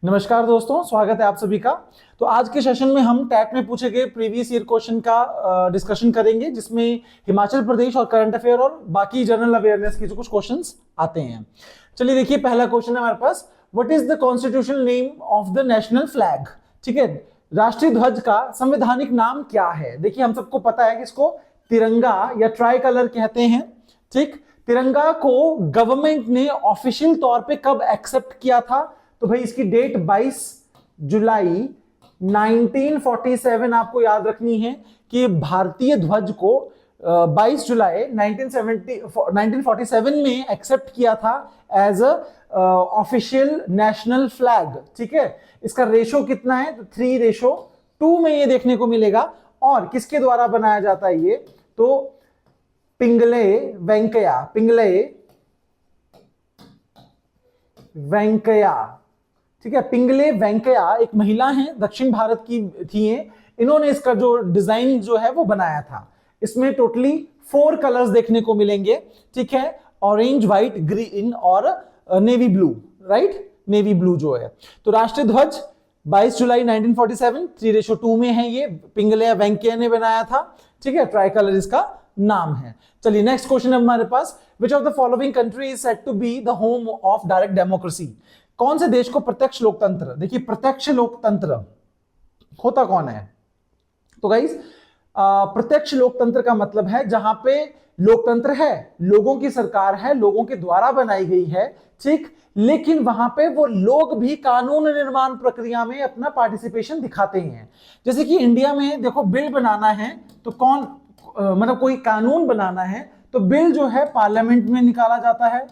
नमस्कार दोस्तों, स्वागत है आप सभी का। तो आज के सेशन में हम टैट में पूछे गए प्रीवियस ईयर क्वेश्चन का डिस्कशन करेंगे, जिसमें हिमाचल प्रदेश और करंट अफेयर और बाकी जनरल अवेयरनेस के जो कुछ क्वेश्चंस आते हैं। चलिए देखिए, पहला क्वेश्चन है हमारे पास, what is the constitutional name of the national flag. ठीक है, राष्ट्रीय ध्वज का संवैधानिक नाम क्या है। देखिए, हम सबको पता है कि इसको तिरंगा या ट्राई कलर कहते हैं। ठीक, तिरंगा को गवर्नमेंट ने ऑफिशियल तौर पे कब एक्सेप्ट किया था, तो भाई इसकी डेट 22 जुलाई 1947 आपको याद रखनी है कि भारतीय ध्वज को 22 जुलाई 1947 में एक्सेप्ट किया था as a official national flag. ठीक है, इसका रेशो कितना है, तो 3:2 में ये देखने को मिलेगा। और किसके द्वारा बनाया जाता है ये, तो पिंगले वेंकैया। ठीक है, पिंगले वेंकैया एक महिला हैं, दक्षिण भारत की थी ये। इन्होंने इसका जो डिजाइन जो है वो बनाया था। इसमें टोटली 4 कलर्स देखने को मिलेंगे। ठीक है, ऑरेंज, व्हाइट, ग्रीन और navy blue. Right, navy blue जो है। तो राष्ट्रीय ध्वज 22 जुलाई 1947 3:2 में है। ये पिंगले वेंकैया ने बनाया था। ठीक है, ट्राई कलर इसका नाम है। चलिए नेक्स्ट क्वेश्चन है हमारे पास, which of the following country is said to be the home of direct democracy. कौन से देश को प्रत्यक्ष लोकतंत्र, देखिए प्रत्यक्ष लोकतंत्र होता कौन है, तो गाइस प्रत्यक्ष लोकतंत्र का मतलब है जहां पे लोकतंत्र है, लोगों की सरकार है, लोगों के द्वारा बनाई गई है। ठीक, लेकिन वहां पे वो लोग भी कानून निर्माण प्रक्रिया में अपना पार्टिसिपेशन दिखाते हैं। जैसे कि इंडिया में देखो, बिल बनाना है तो कौन मतलब कोई कानून बनाना है तो बिल जो है पार्लियामेंट में निकाला जाता है।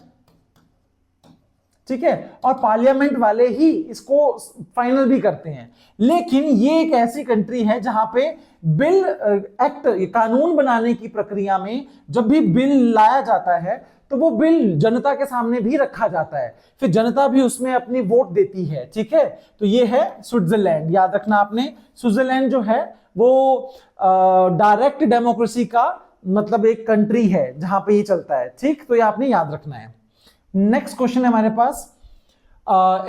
ठीक है, और पार्लियामेंट वाले ही इसको फाइनल भी करते हैं। लेकिन ये एक ऐसी कंट्री है जहां पे बिल एक्ट, कानून बनाने की प्रक्रिया में जब भी बिल लाया जाता है तो वो बिल जनता के सामने भी रखा जाता है, फिर जनता भी उसमें अपनी वोट देती है। ठीक है, तो ये है स्विट्जरलैंड। याद रखना आपने, स्विट्जरलैंड जो है वो डायरेक्ट डेमोक्रेसी का मतलब एक कंट्री है जहां पे ये चलता है। ठीक, तो ये आपने याद रखना है। नेक्स्ट क्वेश्चन है हमारे पास,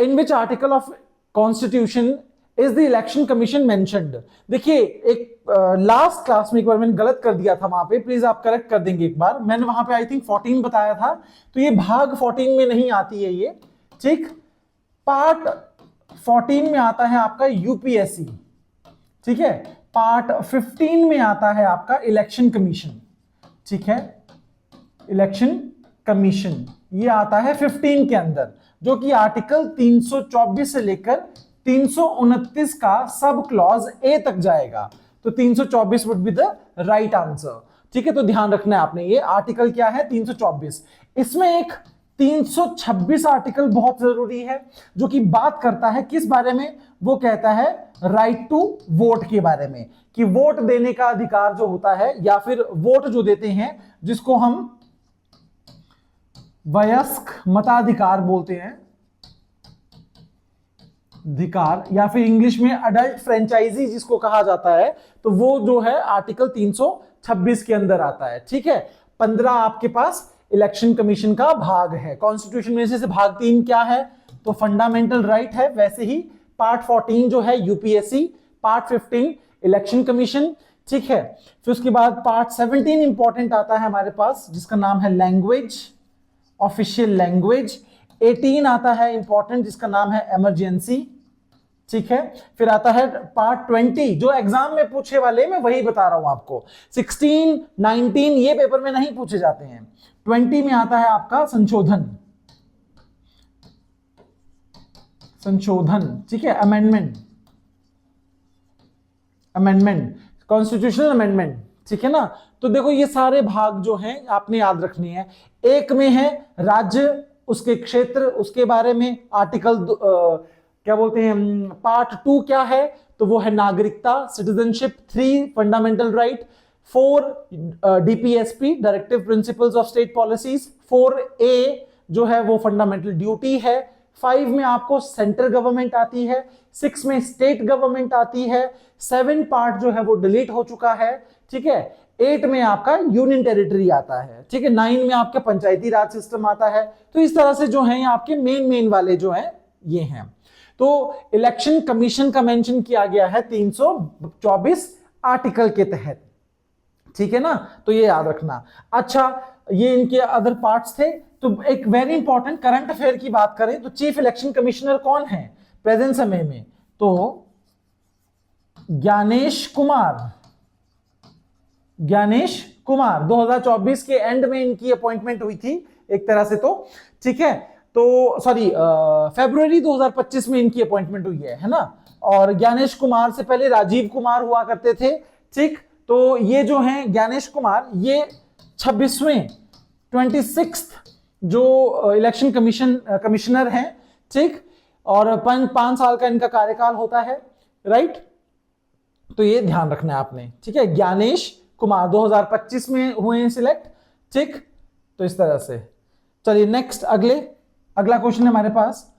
in which article of constitution is the election commission mentioned. देखिए, एक लास्ट क्लास में एक बार मैंने गलत कर दिया था वहां पे, प्लीज आप करेक्ट कर देंगे एक बार। मैंने वहां पे आई थिंक 14 बताया था, तो ये भाग 14 में नहीं आती है ये। ठीक, पार्ट 14 में आता है आपका यूपीएससी। ठीक है, पार्ट 15 में आता है आपका इलेक्शन कमीशन। ठीक है, इलेक्शन कमीशन ये आता है 15 के अंदर, जो कि आर्टिकल 324 से लेकर 329 का सब क्लॉज ए तक जाएगा। तो 324 would be the right answer. ठीक है, तो ध्यान रखना है आपने, ये आर्टिकल क्या है 324। इसमें एक 326 आर्टिकल बहुत जरूरी है, जो कि बात करता है किस बारे में, वो कहता है राइट टू वोट के बारे में, कि वोट देने का अधिकार जो होता है, या फिर वोट जो देते हैं जिसको हम वयस्क मताधिकार बोलते हैं, अधिकार, या फिर इंग्लिश में अडल्ट फ्रेंचाइजी जिसको कहा जाता है, तो वो जो है आर्टिकल 326 के अंदर आता है। ठीक है, 15 आपके पास इलेक्शन कमीशन का भाग है। कॉन्स्टिट्यूशन में से भाग 3 क्या है, तो फंडामेंटल राइट है। वैसे ही पार्ट 14 जो है यूपीएससी, पार्ट 15 इलेक्शन कमीशन। ठीक है, फिर उसके बाद पार्ट 17 इंपॉर्टेंट आता है हमारे पास, जिसका नाम है लैंग्वेज, ऑफिशियल लैंग्वेज। 18 आता है इंपॉर्टेंट, जिसका नाम है इमरजेंसी। ठीक है, फिर आता है पार्ट 20 जो एग्जाम में पूछे वाले, मैं वही बता रहा हूं आपको। 16, 19 ये पेपर में नहीं पूछे जाते हैं। 20 में आता है आपका संशोधन। ठीक है, अमेंडमेंट, कॉन्स्टिट्यूशनल अमेंडमेंट। ठीक है ना, तो देखो ये सारे भाग जो हैं आपने याद रखनी है। एक में है राज्य, उसके क्षेत्र, उसके बारे में आर्टिकल क्या बोलते हैं, पार्ट 2 क्या है, तो वो है नागरिकता, citizenship. 3 fundamental right. 4 DPSP, directive principles of state policies. 4A जो है वो फंडामेंटल ड्यूटी है। 5 में आपको सेंट्रल गवर्नमेंट आती है। 6 में स्टेट गवर्नमेंट आती है। 7 पार्ट जो है वो डिलीट हो चुका है। ठीक है, 8 में आपका यूनियन टेरिटरी आता है। ठीक है, 9 में आपका पंचायती राज सिस्टम आता है। तो इस तरह से जो है आपके मेन वाले जो है ये हैं। तो इलेक्शन कमीशन का मेंशन किया गया है 324 आर्टिकल के तहत, ठीक है ना, तो ये याद रखना। अच्छा, ये इनके अदर पार्ट्स थे। तो एक वेरी इंपॉर्टेंट करंट अफेयर की बात करें तो चीफ इलेक्शन कमिश्नर कौन है प्रेजेंट समय में? तो ज्ञानेश कुमार 2024 के एंड में इनकी अपॉइंटमेंट हुई थी एक तरह से, तो ठीक है। तो सॉरी, फरवरी 2025 में इनकी अपॉइंटमेंट हुई है ना। और ज्ञानेश कुमार से पहले राजीव कुमार हुआ करते थे, ठीक। तो ये जो हैं ज्ञानेश कुमार, ये 26 जो इलेक्शन कमिश्नर हैं, ठीक। और 5 साल का इनका कार्यकाल होता है, राइट। तो ये ध्यान रखना है आपने, ठीक है। ज्ञानेश कुमार 2025 में हुए हैं सिलेक्ट, ठीक। तो इस तरह से चलिए नेक्स्ट, अगला क्वेश्चन है हमारे पास,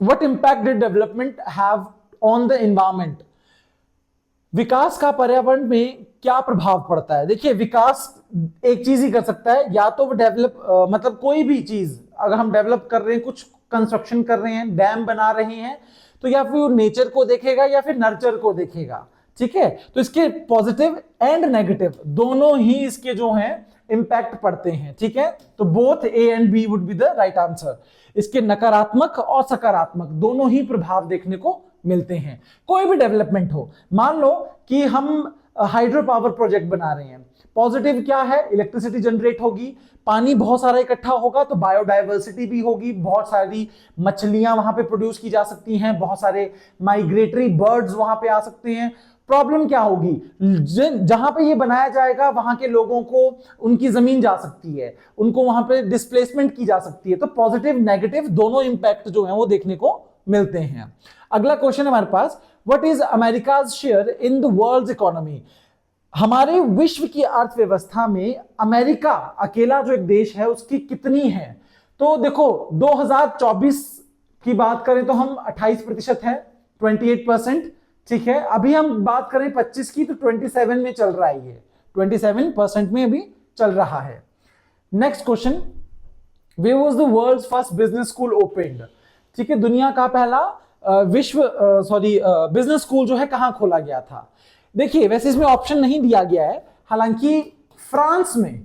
what impact did development have on the environment? विकास का पर्यावरण में क्या प्रभाव पड़ता है? देखिए, विकास एक चीज ही कर सकता है, या तो डेवलप मतलब कोई भी चीज अगर हम डेवलप कर रहे हैं, कुछ कंस्ट्रक्शन कर रहे हैं, डैम बना रहे हैं, तो या फिर नेचर को देखेगा या फिर नर्चर को देखेगा, ठीक है। तो इसके पॉजिटिव एंड नेगेटिव दोनों ही इसके जो हैं इंपैक्ट पड़ते हैं, ठीक है। तो both A and B would be the right answer. इसके नकारात्मक और सकारात्मक दोनों ही प्रभाव देखने को मिलते हैं। कोई भी डेवलपमेंट हो, मान लो कि हम हाइड्रो पावर प्रोजेक्ट बना रहे हैं, पॉजिटिव क्या है? इलेक्ट्रिसिटी जनरेट होगी, पानी बहुत सारा इकट्ठा होगा तो बायोडाइवर्सिटी भी होगी, बहुत सारी मछलियां वहां पे प्रोड्यूस की जा सकती हैं, बहुत सारे माइग्रेटरी बर्ड्स वहां पे आ सकते हैं। प्रॉब्लम क्या होगी? जहां पे ये बनाया जाएगा वहां के लोगों को उनकी जमीन जा सकती है, उनको वहां पे डिस्प्लेसमेंट की जा सकती है। तो पॉजिटिव नेगेटिव दोनों इंपैक्ट जो है वो देखने को मिलते हैं। अगला क्वेश्चन हमारे पास, what is America's share in the world economy? हमारे विश्व की अर्थव्यवस्था में अमेरिका अकेला जो एक देश है उसकी कितनी है? तो देखो 2024 की बात करें तो हम 28% है, 28%, ठीक है। अभी हम बात करें 25 की तो 27 में चल रहा है, ये 27% में अभी चल रहा है। Next question, where was the world's first business school opened? ठीक है, दुनिया का पहला बिजनेस स्कूल जो है कहां खोला गया था? देखिए, वैसे इसमें ऑप्शन नहीं दिया गया है, हालांकि फ्रांस में,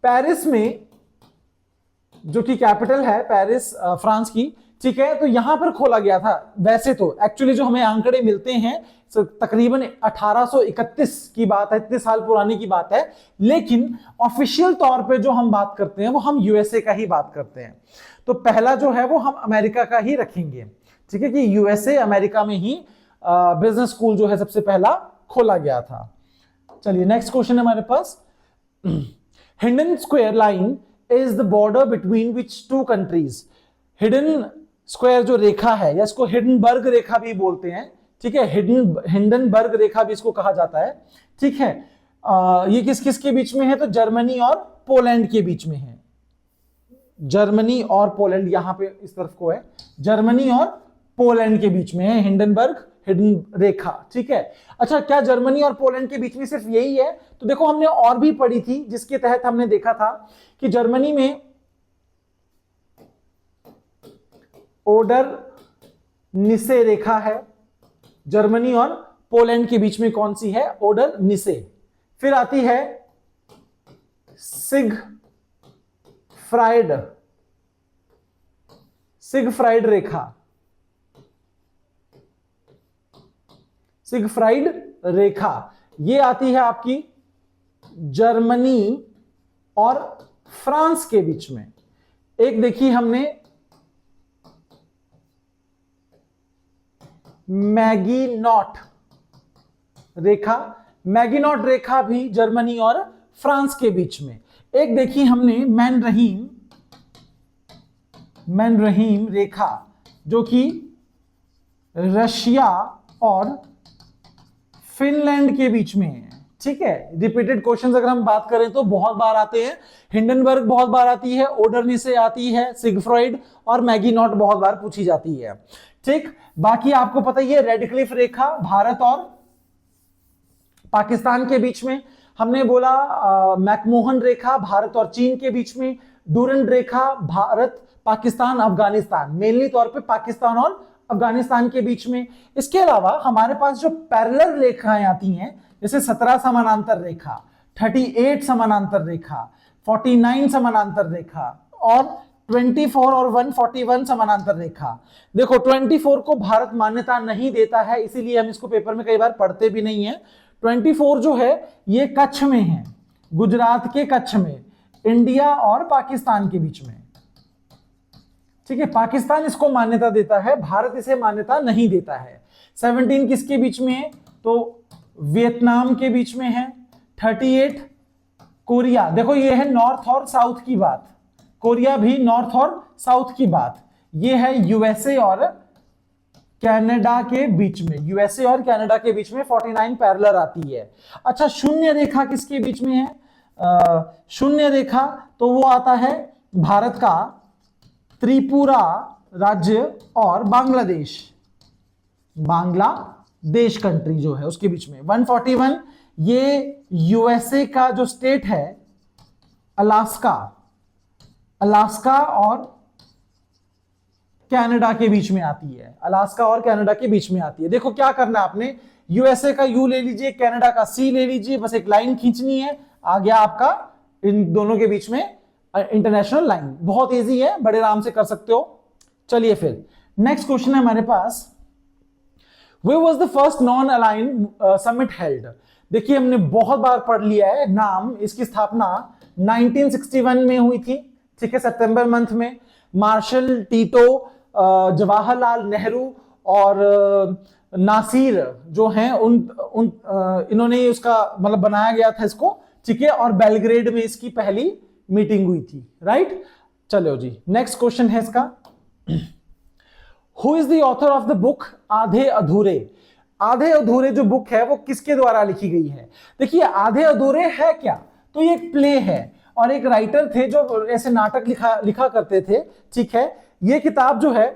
पेरिस में, जो कि कैपिटल है पेरिस फ्रांस की, ठीक है, तो यहां पर खोला गया था। वैसे तो एक्चुअली जो हमें आंकड़े मिलते हैं तकरीबन 1831 की बात है, इतने साल पुरानी की बात है, लेकिन ऑफिशियल तौर पे जो हम बात करते हैं वो हम यूएसए का ही बात करते हैं। तो पहला जो है वो हम अमेरिका का ही रखेंगे, ठीक है, कि यूएसए अमेरिका में ही बिजनेस स्कूल जो है सबसे पहला खोला गया था। चलिए नेक्स्ट क्वेश्चन है हमारे पास, hidden square line is the border between which two countries? Hidden square जो रेखा है, या इसको हिडनबर्ग रेखा भी बोलते हैं, ठीक है, हिंडनबर्ग रेखा भी इसको कहा जाता है, ठीक है। ये किस किस के बीच में है? तो जर्मनी और पोलैंड के बीच में है। जर्मनी और पोलैंड, यहां पे इस तरफ को है, जर्मनी और पोलैंड के बीच में है हिंडनबर्ग हिडन रेखा, ठीक है। अच्छा, क्या जर्मनी और पोलैंड के बीच में सिर्फ यही है? तो देखो, हमने और भी पढ़ी थी जिसके तहत हमने देखा था कि जर्मनी में ओडर निसे रेखा है, जर्मनी और पोलैंड के बीच में कौन सी है? ओडर निसे। फिर आती है सिगफ्राइड रेखा, सिगफ्राइड रेखा, ये आती है आपकी जर्मनी और फ्रांस के बीच में। एक देखी हमने मैगीनॉट रेखा, मैगीनॉट रेखा भी जर्मनी और फ्रांस के बीच में। एक देखी हमने मैनरहीम रेखा, जो कि रशिया और फिनलैंड के बीच में है, ठीक है। रिपीटेड क्वेश्चंस अगर हम बात करें तो बहुत बार आते हैं, हिंडनबर्ग बहुत बार आती है, ओडरनिसे आती है, सिगफ्राइड और मैगीनॉट बहुत बार पूछी जाती है, ठीक। बाकी आपको पता ही है रेडक्लिफ रेखा भारत और पाकिस्तान के बीच में, हमने बोला मैकमोहन रेखा भारत और चीन के बीच में, डूरंड रेखा भारत पाकिस्तान अफगानिस्तान, मेनली तौर पे पाकिस्तान और अफगानिस्तान के बीच में। इसके अलावा हमारे पास जो पैरेलल रेखाएं आती हैं, जैसे 17 समानांतर रेखा, 38 समानांतर रेखा, 49 समानांतर रेखा और 24 और 141 समानांतर रेखा। देखो 24 को भारत मान्यता नहीं देता है, इसीलिए हम इसको पेपर में कई बार पढ़ते भी नहीं है। 24 जो है ये कच्छ में है, गुजरात के कच्छ में, इंडिया और पाकिस्तान के बीच में। ठीक है, पाकिस्तान इसको मान्यता देता है, भारत इसे मान्यता नहीं देता है। 17 किसके बीच में है? तो वियतनाम के बीच में है। 38 कोरिया, देखो ये है नॉर्थ और साउथ की बात, कोरिया भी नॉर्थ और साउथ की बात। ये है यूएसए और कनाडा के बीच में, यूएसए और कनाडा के बीच में 49 पैरेलल आती है। अच्छा, शून्य रेखा किसके बीच में है? शून्य रेखा तो वो आता है भारत का त्रिपुरा राज्य और बांग्लादेश, बांग्लादेश कंट्री जो है उसके बीच में। 141 ये यूएसए का जो स्टेट है अलास्का, अलास्का और कनाडा के बीच में आती है, अलास्का और कनाडा के बीच में आती है। देखो क्या करना है आपने, यूएसए का यू ले लीजिए, कनाडा का सी ले लीजिए, बस एक लाइन खींचनी है, आ गया आपका इन दोनों के बीच में इंटरनेशनल लाइन। बहुत इजी है, बड़े आराम से कर सकते हो। चलिए फिर नेक्स्ट क्वेश्चन है हमारे पास, Where was the first non-aligned summit held? देखिए हमने बहुत बार पढ़ लिया है नाम, इसकी स्थापना 1961 में हुई थी। ठीक है, सितंबर मंथ में मार्शल टीटो, जवाहरलाल नेहरू और नासिर जो हैं इन्होंने उसका मतलब बनाया गया था इसको। ठीक है, और बेलग्रेड में इसकी पहली मीटिंग हुई थी। राइट, चलो जी नेक्स्ट क्वेश्चन है इसका, Who is the author of the book आधे अधूरे? आधे अधूरे जो बुक है वो किसके द्वारा लिखी गई है? देखिए आधे अधूरे है क्या, तो ये एक प्ले है और एक राइटर थे जो ऐसे नाटक लिखा करते थे। ठीक है, ये किताब जो है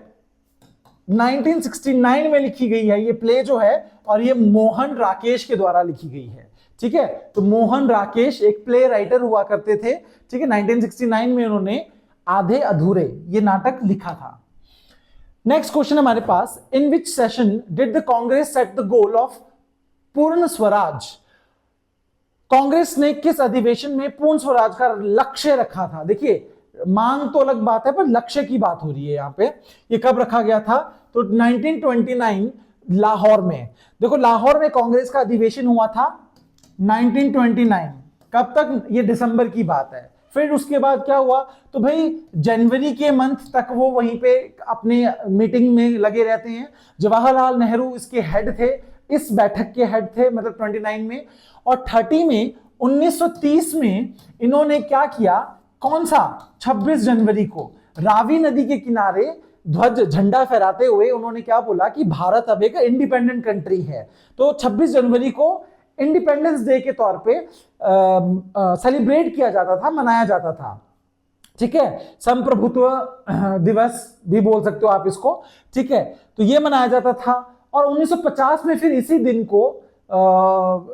1969 में लिखी गई है ये प्ले जो है, और ये मोहन राकेश के द्वारा लिखी गई है। ठीक है, तो मोहन राकेश एक प्ले राइटर हुआ करते थे। ठीक है, 1969 में उन्होंने आधे अधूरे ये नाटक लिखा था। नेक्स्ट क्वेश्चन हमारे पास, in which session did the Congress set the goal of Purna Swaraj? Congress ने किस अधिवेशन में पूर्ण स्वराज का लक्ष्य रखा था? देखिए मांग तो अलग बात है, पर लक्ष्य की बात हो रही है यहाँ पे। ये कब रखा गया था? तो 1929 लाहौर में। देखो लाहौर में कांग्रेस का अधिवेशन हुआ था 1929। कब तक? ये दिसंबर की बात है। फिर उसके बाद क्या हुआ? तो भाई जनवरी के मंथ तक वो वहीं पे अपने मीटिंग में लगे रहते हैं। जवाहरलाल नेहरू इसके हेड थे, इस बैठक के हेड थे, मतलब 29 में। और 30 में 1930 में इन्होंने क्या किया? कौन सा? 26 जनवरी को रावी नदी के किनारे ध्वज झंडा फहराते हुए उन्होंने क्या बोला कि भारत अब एक इंडिपेंडेंट कंट्री है। तो 26 जनवरी को इंडिपेंडेंस डे के तौर पे सेलिब्रेट किया जाता था, मनाया जाता था। ठीक है, संप्रभुत्व दिवस भी बोल सकते हो आप इसको। ठीक है, तो ये मनाया जाता था। और 1950 में फिर इसी दिन को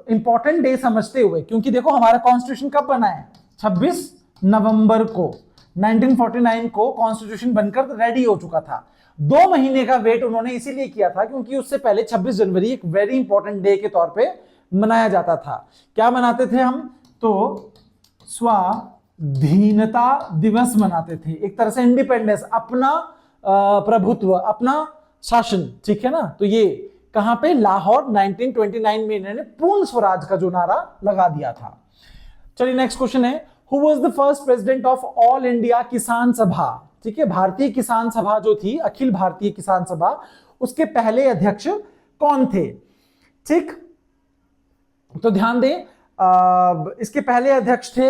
इंपॉर्टेंट डे समझते हुए, क्योंकि देखो हमारा कॉन्स्टिट्यूशन कब बना है? 26 नवंबर को 1949 को कॉन्स्टिट्यूशन बनकर रेडी हो चुका था। 2 महीने का वेट उन्होंने इसीलिए किया था क्योंकि उससे पहले 26 जनवरी एक वेरी इंपॉर्टेंट डे के तौर पे मनाया जाता था। क्या मनाते थे हम? तो स्वाधीनता दिवस मनाते थे, एक तरह से इंडिपेंडेंस, अपना प्रभुत्व, अपना शासन। ठीक है ना, तो ये कहां पे? लाहौर 1929 में इन्होंने पूर्ण स्वराज का जो नारा लगा दिया था। चलिए नेक्स्ट क्वेश्चन है, who was the first president of all India किसान सभा? ठीक है, भारतीय किसान सभा जो थी, अखिल भारतीय किसान सभा, उसके पहले अध्यक्ष कौन थे? ठीक, तो ध्यान दें, इसके पहले अध्यक्ष थे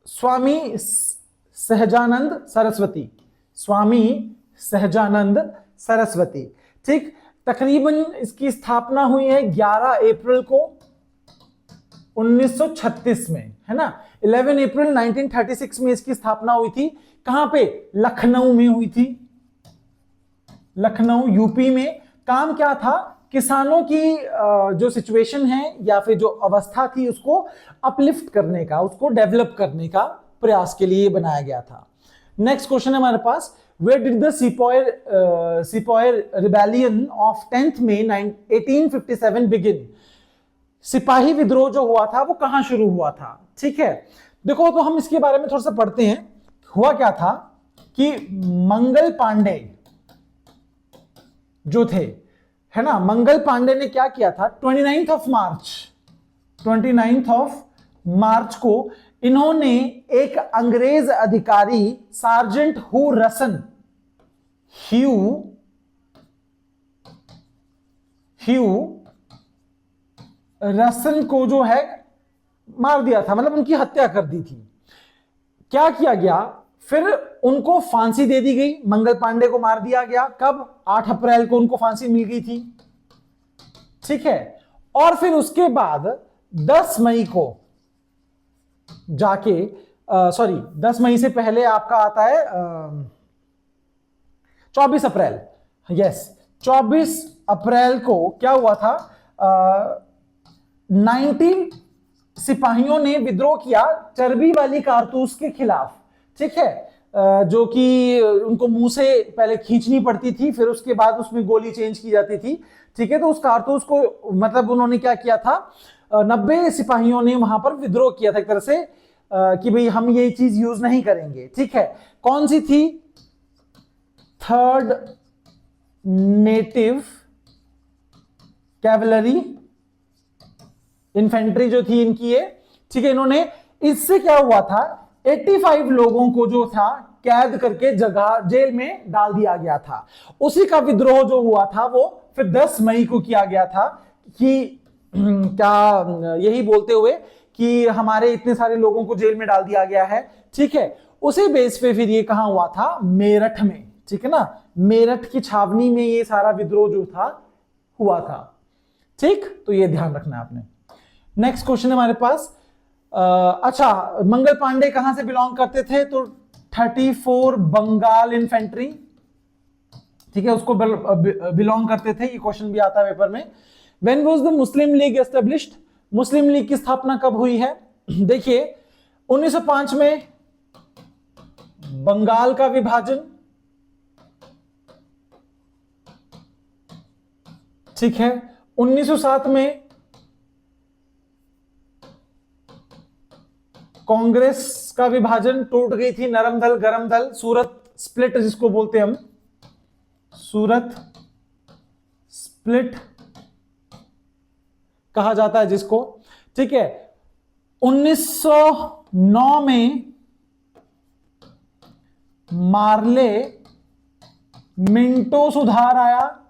स्वामी सहजानंद सरस्वती, स्वामी सहजानंद सरस्वती। ठीक, तकरीबन इसकी स्थापना हुई है 11 अप्रैल को 1936 में, है ना। 11 अप्रैल 1936 में इसकी स्थापना हुई थी। कहां पे? लखनऊ में हुई थी, लखनऊ यूपी में। काम क्या था? किसानों की जो सिचुएशन है या फिर जो अवस्था थी उसको अपलिफ्ट करने का, उसको डेवलप करने का प्रयास के लिए बनाया गया था। नेक्स्ट क्वेश्चन है हमारे पास, where did the sepoy rebellion of 10th May 1857 begin? सिपाही विद्रोह जो हुआ था वो कहां शुरू हुआ था? ठीक है, देखो तो हम इसके बारे में थोड़ा सा पढ़ते हैं। हुआ क्या था कि मंगल पांडे जो थे, है ना, मंगल पांडे ने क्या किया था, 29th मार्च को इन्होंने एक अंग्रेज अधिकारी सार्जेंट ह्यू रसन को जो है मार दिया था, मतलब उनकी हत्या कर दी थी। क्या किया गया, फिर उनको फांसी दे दी गई। मंगल पांडे को मार दिया गया, कब? 8 अप्रैल को उनको फांसी मिल गई थी, ठीक है। और फिर उसके बाद 10 मई को जाके 10 मई से पहले आपका आता है 24 अप्रैल, यस 24 अप्रैल को क्या हुआ था, 19 सिपाहियों ने विद्रोह किया चर्बी वाली कारतूस के खिलाफ, ठीक है, जो कि उनको मुंह से पहले खींचनी पड़ती थी, फिर उसके बाद उसमें गोली चेंज की जाती थी, ठीक है। तो उस कारतूस को मतलब उन्होंने क्या किया था, 90 सिपाहियों ने वहां पर विद्रोह किया था एक तरह से, कि भाई हम ये चीज यूज नहीं करेंगे, ठीक है। कौन सी थी? 3rd नेटिव कैवलरी इन्फेंट्री जो थी इनकी ये, ठीक है। इन्होंने, इससे क्या हुआ था, 85 लोगों को जो था कैद करके जगह जेल में डाल दिया गया था। उसी का विद्रोह जो हुआ था वो फिर 10 मई को किया गया था, कि क्या यही बोलते हुए कि हमारे इतने सारे लोगों को जेल में डाल दिया गया है, ठीक है। उसी बेस पे फिर ये कहां हुआ था, मेरठ में, ठीक है ना, मेरठ की छावनी में ये सारा विद्रोह जो था हुआ था, ठीक। तो ये ध्यान रखना है आपने। नेक्स्ट क्वेश्चन है हमारे पास, अच्छा, मंगल पांडे कहां से बिलोंग करते थे? तो 34 बंगाल इन्फेंट्री, ठीक है, उसको बिलोंग करते थे। ये क्वेश्चन भी आता है पेपर में। When was the Muslim league established? Muslim league की स्थापना कब हुई है? देखिए 1905 में बंगाल का विभाजन, ठीक है। 1907 में कांग्रेस का विभाजन, टूट गई थी नरम दल गरम दल, सूरत स्प्लिट जिसको बोलते हैं हम, सूरत स्प्लिट कहा जाता है जिसको, ठीक है। 1909 में मार्ले मिंटो सुधार आया,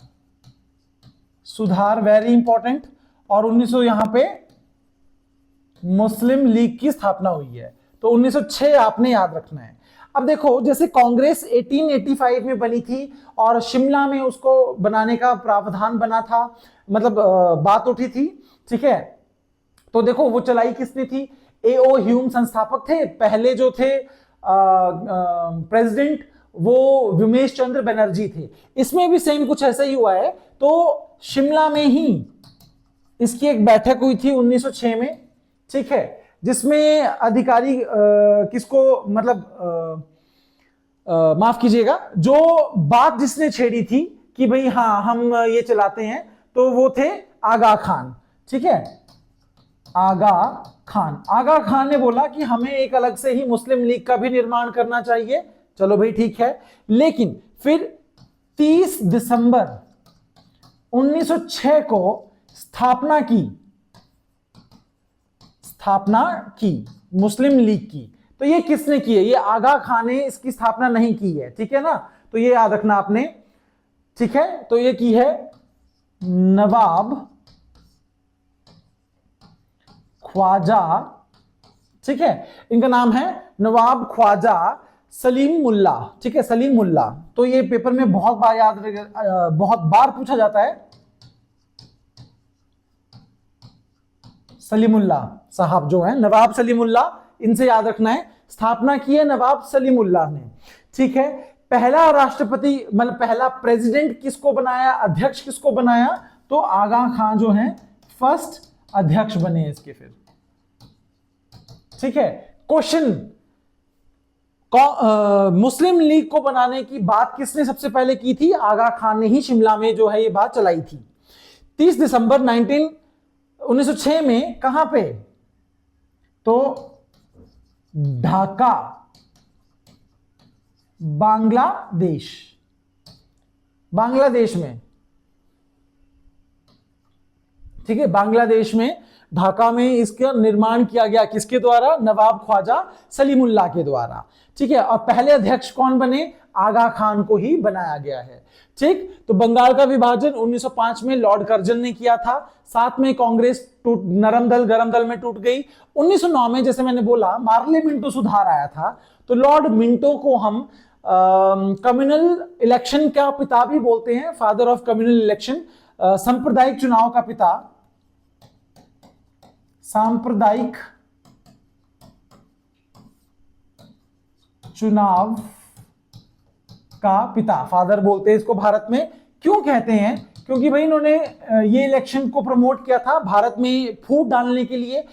सुधार वेरी इंपॉर्टेंट, और 1900 यहां पे मुस्लिम लीग की स्थापना हुई है। तो 1906 आपने याद रखना है। अब देखो, जैसे कांग्रेस 1885 में बनी थी और शिमला में उसको बनाने का प्रावधान बना था, मतलब बात उठी थी, ठीक है। तो देखो वो चलाई किसने थी? A.O. ह्यूम संस्थापक थे। पहले जो थे प्रेसिडेंट वो विमेश चंद्र बनर्जी थे। इसमें भी सेम कुछ ऐसा ही हुआ है। तो शिमला में ही इसकी एक बैठक हुई थी 1906 में, ठीक है, जिसमें अधिकारी किसको, मतलब माफ कीजिएगा, जो बात जिसने छेड़ी थी कि भाई हाँ हम ये चलाते हैं, तो वो थे आगा खान, ठीक है। आगा खान ने बोला कि हमें एक अलग से ही मुस्लिम लीग का भी निर्माण करना चाहिए। चलो भाई ठीक है, लेकिन फिर 30 दिसंबर 1906 को स्थापना की मुस्लिम लीग की। तो ये किसने की है? ये आगा खान ने इसकी स्थापना नहीं की है, ठीक है ना। तो ये याद रखना आपने, ठीक है। तो ये की है नवाब ख्वाजा, ठीक है, इनका नाम है नवाब ख्वाजा सलीम मुल्ला, ठीक है, सलीम मुल्ला। तो ये पेपर में बहुत बार पूछा जाता है, सलीमुल्ला साहब जो है, नवाब सलीमुल्ला, इनसे याद रखना है। स्थापना की है नवाब सलीमुल्ला ने, ठीक है। पहला राष्ट्रपति, मतलब पहला प्रेसिडेंट किसको बनाया, अध्यक्ष किसको बनाया? तो आगा खान जो है फर्स्ट अध्यक्ष बने इसके फिर, ठीक है। क्वेश्चन मुस्लिम लीग को बनाने की बात किसने सबसे पहले की थी? आगा खान ने ही शिमला में जो है ये बात चलाई थी। 30 दिसंबर 1906 में कहां पे? तो ढाका, बांग्लादेश, बांग्लादेश में, ठीक है, बांग्लादेश में ढाका में इसका निर्माण किया गया। किसके द्वारा? नवाब ख्वाजा सलीमुल्लाह के द्वारा, ठीक है। और पहले अध्यक्ष कौन बने? आगा खान को ही बनाया गया है, ठीक। तो बंगाल का विभाजन 1905 में लॉर्ड कर्जन ने किया था। साथ में कांग्रेस टूट, नरम दल गरम दल में टूट गई। 1909 में जैसे मैंने बोला मार्ले मिंटो सुधार आया था, तो लॉर्ड मिंटो को हम कम्युनल इलेक्शन का पिता भी बोलते हैं, फादर ऑफ कम्युनल इलेक्शन, सांप्रदायिक चुनाव का पिता, सांप्रदायिक चुनाव का पिता, फादर बोलते हैं इसको भारत में। क्यों कहते हैं? क्योंकि भाई इन्होंने ये इलेक्शन को प्रमोट किया था। भारत में फूट डालने के लिए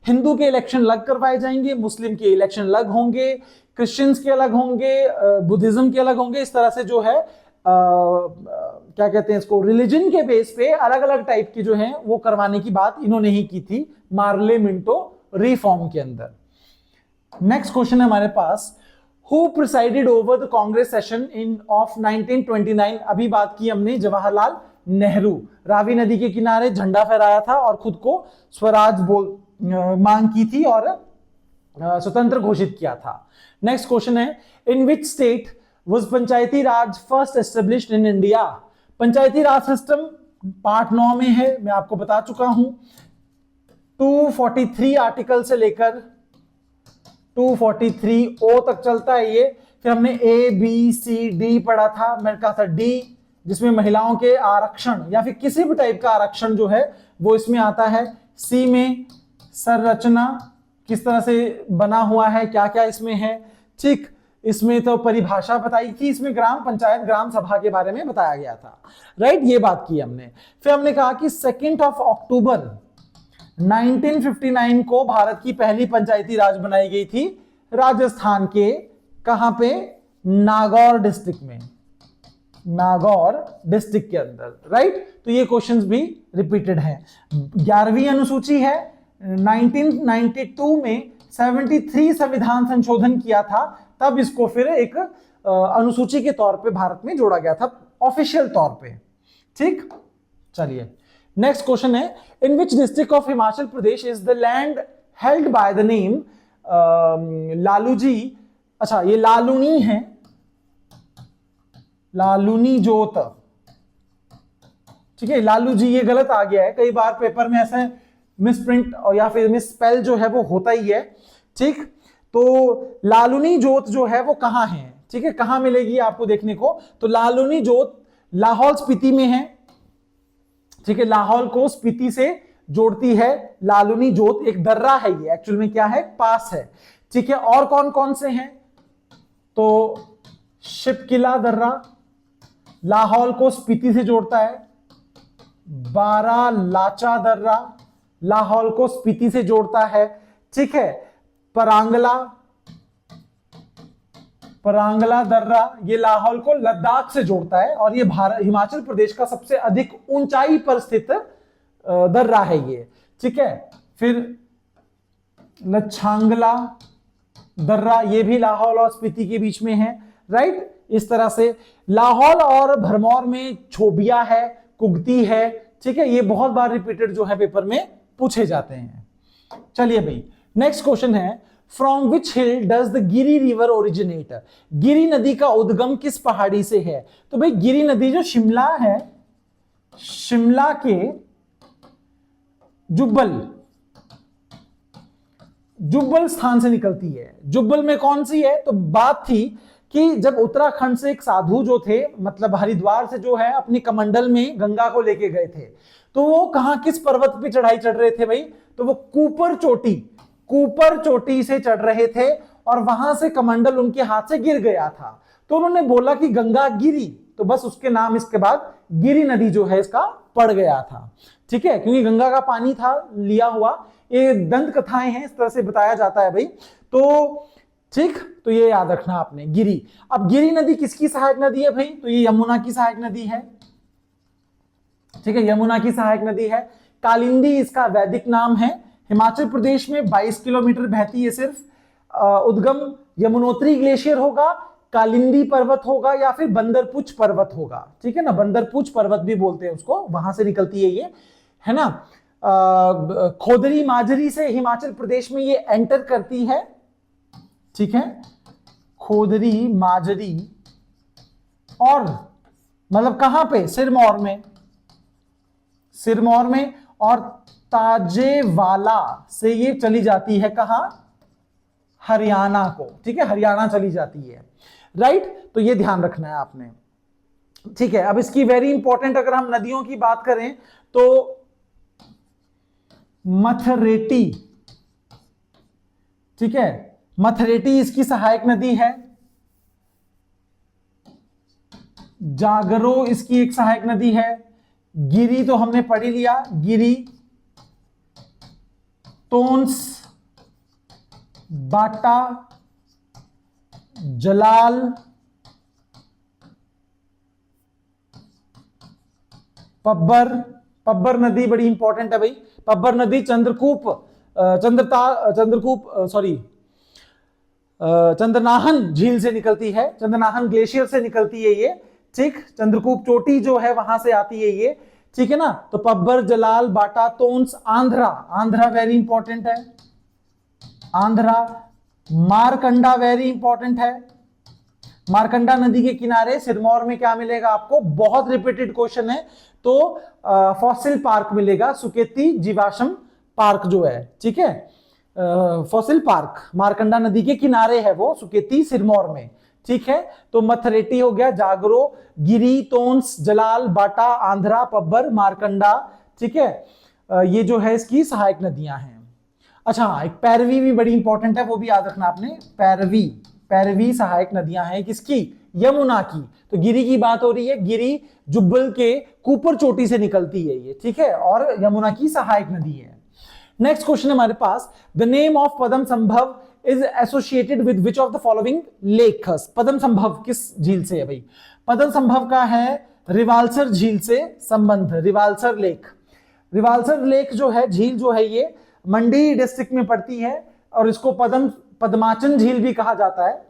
हिंदू के इलेक्शन अलग करवाए जाएंगे, मुस्लिम के इलेक्शन अलग होंगे, क्रिश्चियंस के अलग होंगे, बुद्धिज्म के अलग होंगे। इस तरह से जो है क्या कहते हैं इसको, रिलीजन के बेस पे अलग अलग टाइप की जो है वो करवाने की बात इन्होंने ही की थी मार्ले मिंटो रिफॉर्म के अंदर। नेक्स्ट क्वेश्चन है हमारे पास, who presided over the Congress session in of 1929? अभी बात की हमने, जवाहरलाल नेहरू। रावी नदी के किनारे झंडा फहराया था और खुद को स्वराज मांग की थी और स्वतंत्र घोषित किया था। नेक्स्ट क्वेश्चन है, in which state was Panchayati Raj first established in India? Panchayati Raj system part 9 में है, मैं आपको बता चुका हूं। 243 आर्टिकल से लेकर 243 ओ तक चलता है ये। फिर हमने ए बी सी डी पढ़ा था, मैंने कहा था डी, जिसमें महिलाओं के आरक्षण या फिर किसी भी टाइप का आरक्षण जो है वो इसमें आता है। सी में संरचना किस तरह से बना हुआ है, क्या क्या इसमें है, ठीक। इसमें तो परिभाषा बताई थी, इसमें ग्राम पंचायत ग्राम सभा के बारे में बताया गया था, राइट, ये बात की हमने। फिर हमने कहा कि 2 अक्टूबर 1959 को भारत की पहली पंचायती राज बनाई गई थी राजस्थान के, कहां पे? नागौर डिस्ट्रिक्ट में, नागौर डिस्ट्रिक्ट के अंदर, राइट। तो ये क्वेश्चंस भी रिपीटेड हैं। 11वीं अनुसूची है, 1992 में 73 संविधान संशोधन किया था, तब इसको फिर एक अनुसूची के तौर पे भारत में जोड़ा गया था ऑफिशियल तौर पे, ठीक। चलिए नेक्स्ट क्वेश्चन है, in which district of Himachal Pradesh is the land held by the name Laluji? अच्छा, ये लालूनी है, लालूनी जोत, ठीक है। लालू जी ये गलत आ गया है, कई बार पेपर में ऐसे मिसप्रिंट और या फिर मिसस्पेल जो है वो होता ही है, ठीक। तो लालूनी जोत जो है वो कहां है, ठीक है, कहां मिलेगी आपको देखने को? तो लालूनी जोत लाहौल स्पीति में है, ठीक है, लाहौल को स्पीति से जोड़ती है लालूनी जोत। एक दर्रा है ये, एक्चुअल में क्या है? पास है, ठीक है। और कौन कौन से हैं? तो शिपकिला दर्रा लाहौल को स्पीति से जोड़ता है, बारा लाचा दर्रा लाहौल को स्पीति से जोड़ता है, ठीक है। परांगला दर्रा ये लाहौल को लद्दाख से जोड़ता है और ये हिमाचल प्रदेश का सबसे अधिक ऊंचाई पर स्थित दर्रा है ये, ठीक है। फिर लच्छांगला दर्रा ये भी लाहौल और स्पीति के बीच में है, राइट। इस तरह से लाहौल और भरमौर में छोबिया है, कुगती है, ठीक है। ये बहुत बार रिपीटेड जो है पेपर में पूछे जाते हैं। चलिए भाई नेक्स्ट क्वेश्चन है, from which hill does the Giri river originate? Giri नदी का उद्गम किस पहाड़ी से है? तो भाई गिरी नदी जो शिमला है, शिमला के जुब्बल स्थान से निकलती है। जुब्बल में कौन सी है? तो बात थी कि जब उत्तराखंड से एक साधु जो थे, मतलब हरिद्वार से जो है अपनी कमंडल में गंगा को लेके गए थे, तो वो कहां किस पर्वत पे चढ़ाई चढ़ रहे थे भाई? तो वो कूपर चोटी से चढ़ रहे थे और वहां से कमंडल उनके हाथ से गिर गया था। तो उन्होंने बोला कि गंगा गिरी, तो बस उसके नाम इसके बाद गिरी नदी जो है इसका पड़ गया था, ठीक है, क्योंकि गंगा का पानी था लिया हुआ। ये दंत कथाएं हैं, इस तरह से बताया जाता है भाई। तो ठीक, तो ये याद रखना आपने गिरि। अब गिरि नदी किसकी सहायक नदी है भाई? तो ये यमुना की सहायक नदी है। ठीक है, यमुना की सहायक नदी है। कालिंदी इसका वैदिक नाम है। हिमाचल प्रदेश में 22 किलोमीटर बहती है सिर्फ। उद्गम यमुनोत्री ग्लेशियर होगा, कालिंदी पर्वत होगा, या फिर बंदरपुच पर्वत होगा। ठीक है ना, बंदरपुच पर्वत भी बोलते हैं उसको, वहां से निकलती है ये, है ना। खोदरी माजरी से हिमाचल प्रदेश में ये एंटर करती है। ठीक है, खोदरी माजरी, और मतलब कहां पे? सिरमौर में, सिरमौर में। और ताजेवाला से ये चली जाती है कहां? हरियाणा को। ठीक है, हरियाणा चली जाती है, राइट। तो ये ध्यान रखना है आपने। ठीक है, अब इसकी वेरी इंपॉर्टेंट अगर हम नदियों की बात करें तो मथरेटी, ठीक है, मथरेटी इसकी सहायक नदी है। जागरो इसकी एक सहायक नदी है। गिरि तो हमने पढ़ ही लिया, गिरि, टोन्स, बाटा, जलाल, पब्बर। पब्बर नदी बड़ी इंपॉर्टेंट है भाई। पब्बर नदी चंद्रनाहन झील से निकलती है, चंद्रनाहन ग्लेशियर से निकलती है ये। ठीक, चंद्रकूप चोटी जो है वहां से आती है ये। ठीक है ना, तो पब्बर, जलाल, बाटा, तोन्स, आंध्रा, आंध्रा वेरी इंपॉर्टेंट है, आंध्रा। मारकंडा वेरी इंपॉर्टेंट है। मारकंडा नदी के किनारे सिरमौर में क्या मिलेगा आपको? बहुत रिपीटेड क्वेश्चन है, तो फॉसिल पार्क मिलेगा, सुकेती जीवाश्म पार्क जो है। ठीक है, फॉसिल पार्क मारकंडा नदी के किनारे है वो, सुकेती, सिरमौर में। ठीक है, तो मथरेटी हो गया, जागरो, गिरि, तोन्स, जलाल, बाटा, आंध्रा, पब्बर, मारकंडा। ठीक है, ये जो है इसकी सहायक नदियां हैं। अच्छा, एक पैरवी भी बड़ी इंपॉर्टेंट है, वो भी याद रखना आपने। पैरवी, पैरवी सहायक नदियां हैं किसकी? यमुना की। तो गिरि की बात हो रही है, गिरि जुब्बल के कुपर चोटी से निकलती है ये। ठीक है, और यमुना की सहायक नदी है। नेक्स्ट क्वेश्चन हमारे पास, the name of Padma Sambhav is associated with which of the following lakes? Padma Sambhav किस झील से है भाई? पद्म संभव का है रिवाल्सर झील से संबंध, रिवाल्सर लेक। रिवाल्सर लेक जो है, झील जो है, ये मंडी डिस्ट्रिक्ट में पड़ती है, और इसको पद्माचन झील भी कहा जाता है,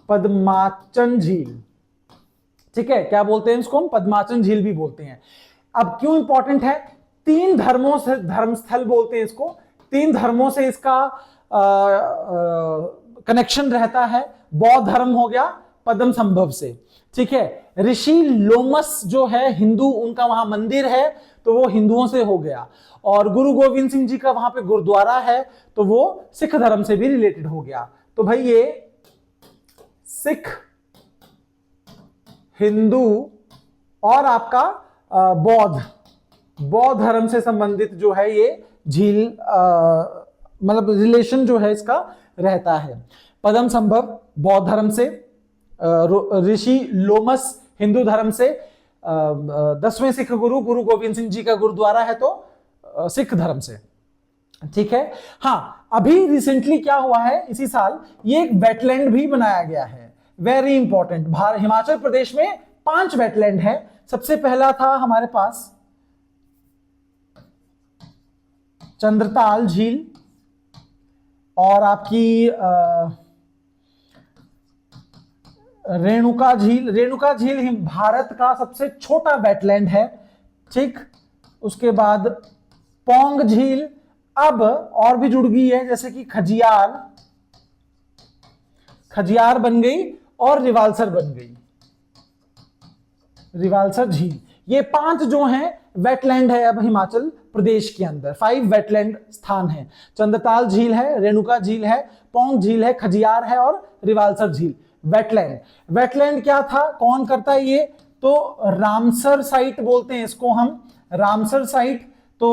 पद्माचन झील। ठीक है, क्या बोलते हैं इसको हम? पद्माचन झील भी बोलते हैं। अब क्यों इंपॉर्टेंट है? 3 धर्मों से, धर्मस्थल बोलते हैं इसको, 3 धर्मों से इसका कनेक्शन रहता है। बौद्ध धर्म हो गया पद्म संभव से। ठीक है, ऋषि लोमस जो है हिंदू, उनका वहां मंदिर है, तो वो हिंदुओं से हो गया। और गुरु गोविंद सिंह जी का वहां पे गुरुद्वारा है, तो वो सिख धर्म से भी रिलेटेड हो गया। तो भाई ये सिख, हिंदू और आपका बौद्ध धर्म से संबंधित जो है ये झील, मतलब रिलेशन जो है इसका रहता है। पद्म संभव बौद्ध धर्म से, ऋषि लोमस हिंदू धर्म से, 10वें सिख गुरु गुरु गोविंद सिंह जी का गुरुद्वारा है तो सिख धर्म से। ठीक है, हाँ, अभी रिसेंटली क्या हुआ है, इसी साल ये एक वेटलैंड भी बनाया गया है, वेरी इंपॉर्टेंट। हिमाचल प्रदेश में 5 वेटलैंड है। सबसे पहला था हमारे पास चंद्रताल झील, और आपकी रेणुका झील। रेणुका झील भारत का सबसे छोटा वेटलैंड है। ठीक, उसके बाद पौंग झील अब और भी जुड़ गई है, जैसे कि खजियार बन गई और रिवाल्सर बन गई, रिवाल्सर झील। ये 5 जो हैं वेटलैंड है अब हिमाचल प्रदेश के अंदर। 5 वेटलैंड स्थान है। चंद्रताल झील है, रेणुका झील है, पौंग झील है, खजियार है और रिवाल्सर झील। वेटलैंड क्या था, कौन करता है ये? तो रामसर साइट बोलते हैं इसको हम, रामसर साइट। तो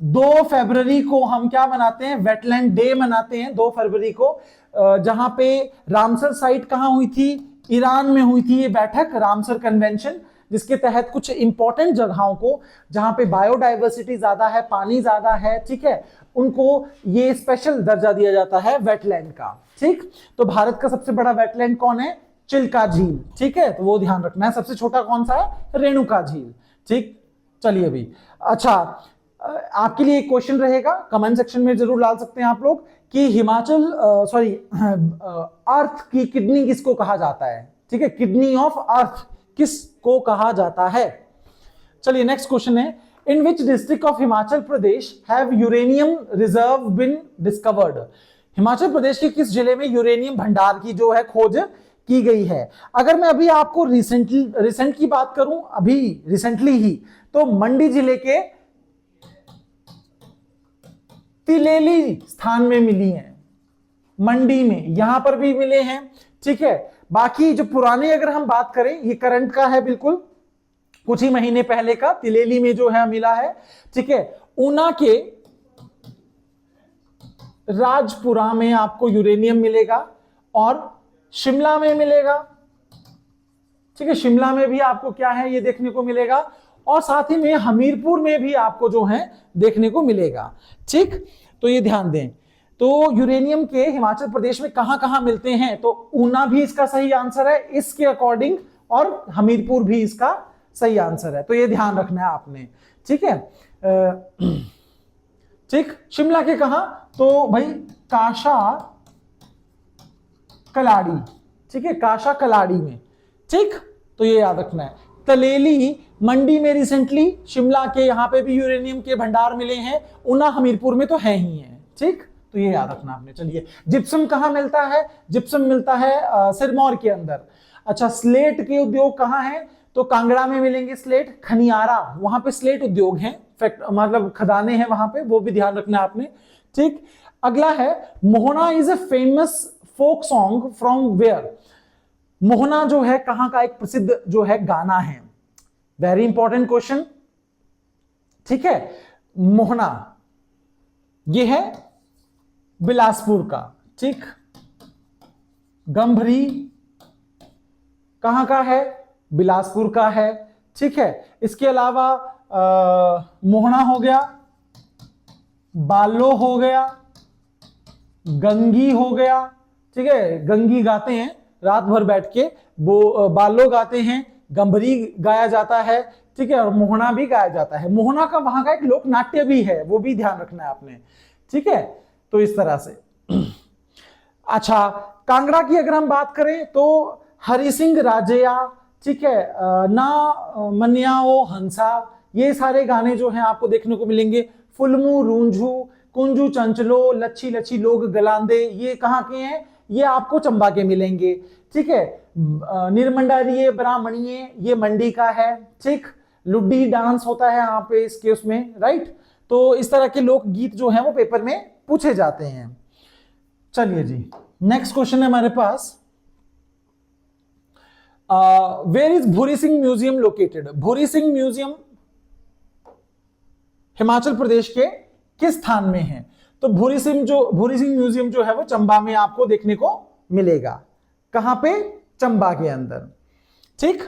2 फरवरी को हम क्या मनाते हैं? वेटलैंड डे मनाते हैं 2 फरवरी को, जहां पे रामसर साइट कहां हुई थी? ईरान में हुई थी ये बैठक, रामसर कन्वेंशन, जिसके तहत कुछ इंपॉर्टेंट जगहों को जहां पे बायोडाइवर्सिटी ज्यादा है, पानी ज्यादा है, ठीक है, उनको ये स्पेशल दर्जा दिया जाता है वेटलैंड का। ठीक, तो भारत का सबसे बड़ा वेटलैंड कौन है? चिल्का झील। ठीक है, तो वो ध्यान रखना है। सबसे छोटा कौन सा है? रेणुका झील। ठीक, चलिए अभी अच्छा, आपके लिए एक क्वेश्चन रहेगा, कमेंट सेक्शन में जरूर डाल सकते हैं आप लोग कि हिमाचल अर्थ की किडनी किसको कहा जाता है? ठीक है, किडनी ऑफ अर्थ किसको कहा जाता है? चलिए नेक्स्ट क्वेश्चन है, in which district of Himachal Pradesh have uranium reserve been discovered? Himachal Pradesh के किस जिले में यूरेनियम भंडार की जो है खोज की गई है? अगर मैं अभी आपको रिसेंट की बात करूं, अभी रिसेंटली ही, तो मंडी जिले के तिलेली स्थान में मिली हैं, मंडी में, यहां पर भी मिले हैं। ठीक है, बाकी जो पुराने अगर हम बात करें, ये करंट का है, बिल्कुल कुछ ही महीने पहले का, तिलेली में जो है मिला है। ठीक है, ऊना के राजपुरा में आपको यूरेनियम मिलेगा और शिमला में मिलेगा। ठीक है, शिमला में भी आपको क्या है ये देखने को मिलेगा, और साथ ही में हमीरपुर में भी आपको जो है देखने को मिलेगा। ठीक, तो ये ध्यान दें। तो यूरेनियम के हिमाचल प्रदेश में कहां कहां मिलते हैं? तो ऊना भी इसका सही आंसर है इसके अकॉर्डिंग, और हमीरपुर भी इसका सही आंसर है, तो ये ध्यान रखना है आपने। ठीक है, ठीक, शिमला के कहां? तो भाई काशा कलाड़ी। ठीक है, काशा कलाड़ी में। ठीक, तो ये याद रखना है। तलेली मंडी में रिसेंटली, शिमला के यहां पे भी यूरेनियम के भंडार मिले हैं, ऊना हमीरपुर में तो है ही है। ठीक, तो ये याद रखना आपने। चलिए, जिप्सम कहां मिलता है? जिप्सम मिलता है सिरमौर के अंदर। अच्छा, स्लेट के उद्योग कहां है? तो कांगड़ा में मिलेंगे स्लेट, खनियारा, वहां पे स्लेट उद्योग हैं, मतलब खदाने हैं वहां पे, वो भी ध्यान रखना है आपने। ठीक, अगला है, Mohna is a famous folk song from where? Mohna जो है कहां का एक प्रसिद्ध जो है गाना है? Very important question. ठीक है, मोहना ये है बिलासपुर का। ठीक, गंभरी कहां का है? बिलासपुर का है। ठीक है, इसके अलावा मोहना हो गया, बालो हो गया, गंगी हो गया। ठीक है, गंगी गाते हैं रात भर बैठ के, वो बालो गाते हैं, गंभरी गाया जाता है। ठीक है, और मोहना भी गाया जाता है। मोहना का वहां का एक लोक नाट्य भी है, वो भी ध्यान रखना है आपने। ठीक है, तो इस तरह से। अच्छा, कांगड़ा की अगर हम बात करें तो हरि सिंह राजया, ठीक है, ना मन्याओ हंसा, ये सारे गाने जो हैं आपको देखने को मिलेंगे। फुलमू रूंझू, कुंजू चंचलो, लच्छी लच्छी लोग गलांदे, ये कहाँ के हैं? ये आपको चंबा के मिलेंगे। ठीक है, निर्मंडारिये ब्राह्मणिये, ये मंडी का है। ठीक, लुड्डी डांस होता है यहाँ पे इसके उसमें, राइट। तो इस तरह के लोक गीत जो हैं वो पेपर में पूछे जाते हैं। चलिए जी, नेक्स्ट क्वेश्चन है हमारे पास, where is Bhuri Singh museum located? Bhuri Singh museum Himachal Pradesh के किस स्थान में है? तो भूरी सिंह म्यूजियम जो है वो चंबा में आपको देखने को मिलेगा। कहां पे? चंबा के अंदर। ठीक,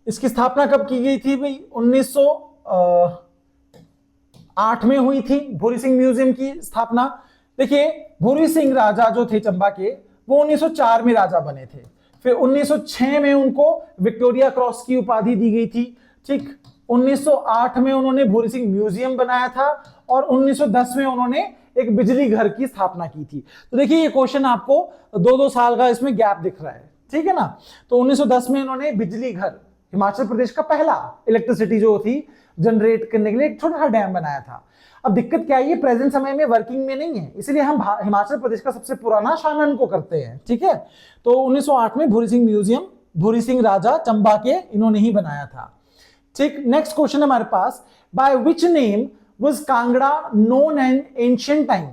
इसकी स्थापना कब की गई थी भाई? 1908 में हुई थी भूरी सिंह म्यूजियम की स्थापना। देखिए, भूरी सिंह राजा जो थे चंबा के, वो 1904 में राजा बने थे। फिर 1906 में उनको विक्टोरिया क्रॉस की उपाधि दी गई थी। ठीक, 1908 में उन्होंने भूरी सिंह म्यूजियम बनाया था, और 1910 में उन्होंने एक बिजली घर की स्थापना की थी। तो देखिए, ये क्वेश्चन आपको 2-2 साल का इसमें गैप दिख रहा है। ठीक है ना। तो 1910 में इन्होंने बिजली घर, हिमाचल प्रदेश का पहला इलेक्ट्रिसिटी जो थी जनरेट करने के लिए एक छोटा सा डैम बनाया था। अब दिक्कत क्या है, ये प्रेजेंट समय में वर्किंग में नहीं है, इसलिए हम हिमाचल प्रदेश का सबसे पुराना शानन को करते हैं। ठीक है, तो 1908 में भूरी सिंह म्यूजियम, भूरी सिंह राजा चंबा के, इन्होंने ही बनाया था। ठीक, नेक्स्ट क्वेश्चन है हमारे पास, by which name was Kangra known in ancient time?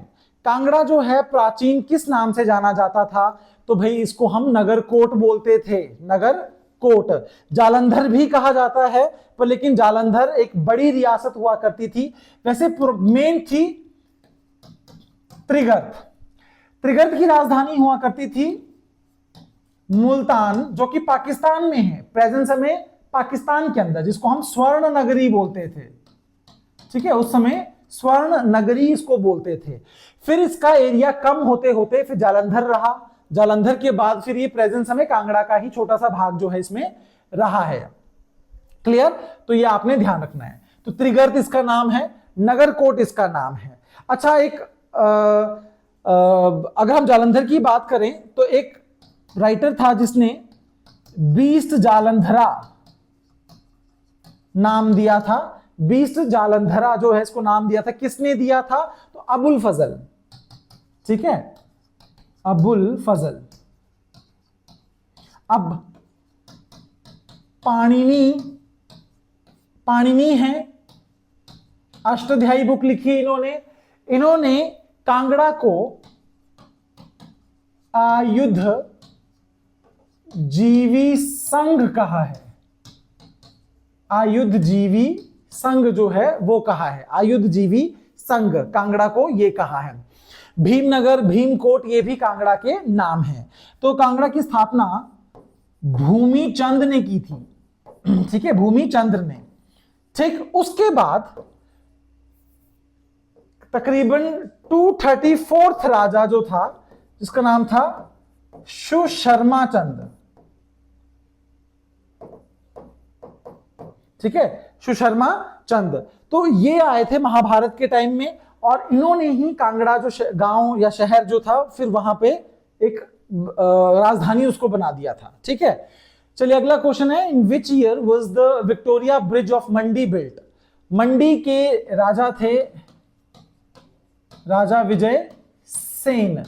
Kangra जो है प्राचीन किस नाम से जाना जाता था? तो भाई इसको हम नगर कोट बोलते थे, नगर कोट। जालंधर भी कहा जाता है, पर लेकिन जालंधर एक बड़ी रियासत हुआ करती थी। वैसे मेन थी त्रिगर्त। त्रिगर्त की राजधानी हुआ करती थी मुल्तान, जो कि पाकिस्तान में है, प्रेजेंट समय पाकिस्तान के अंदर, जिसको हम स्वर्ण नगरी बोलते थे, ठीक है, उस समय स्वर्ण नगरी इसको बोलते थे। फिर इसका एरिया कम होते होते फिर जालंधर रहा, जालंधर के बाद फिर ये प्रेजेंट समय कांगड़ा का ही छोटा सा भाग जो है इसमें रहा है। क्लियर? तो ये आपने ध्यान रखना है। तो त्रिगर्त इसका नाम है, नगरकोट इसका नाम है। अच्छा, एक अगर हम जालंधर की बात करें तो एक राइटर था जिसने बीस्ट जालंधरा नाम दिया था। बीस्ट जालंधरा जो है इसको नाम दिया था, किसने दिया था? तो अबुल फजल, ठीक है, अबुल फजल। अब पाणिनी है, अष्टाध्यायी बुक लिखी इन्होंने कांगड़ा को आयुध जीवी संघ कहा है। आयुध जीवी संघ जो है वो कहा है, आयुध जीवी संघ कांगड़ा को ये कहा है। भीमनगर, भीमकोट ये भी कांगड़ा के नाम है। तो कांगड़ा की स्थापना भूमिचंद ने की थी, ठीक है, भूमिचंद्र ने। ठीक, उसके बाद तकरीबन 234th राजा जो था, जिसका नाम था सुशर्मा चंद, ठीक है, सुशर्मा चंद। तो ये आए थे महाभारत के टाइम में, और इन्होंने ही कांगड़ा जो गांव या शहर जो था फिर वहां पे एक राजधानी उसको बना दिया था। ठीक है, चलिए अगला क्वेश्चन है, in which year was the Victoria bridge of Mandi built? Mandi के राजा थे राजा विजय सेन।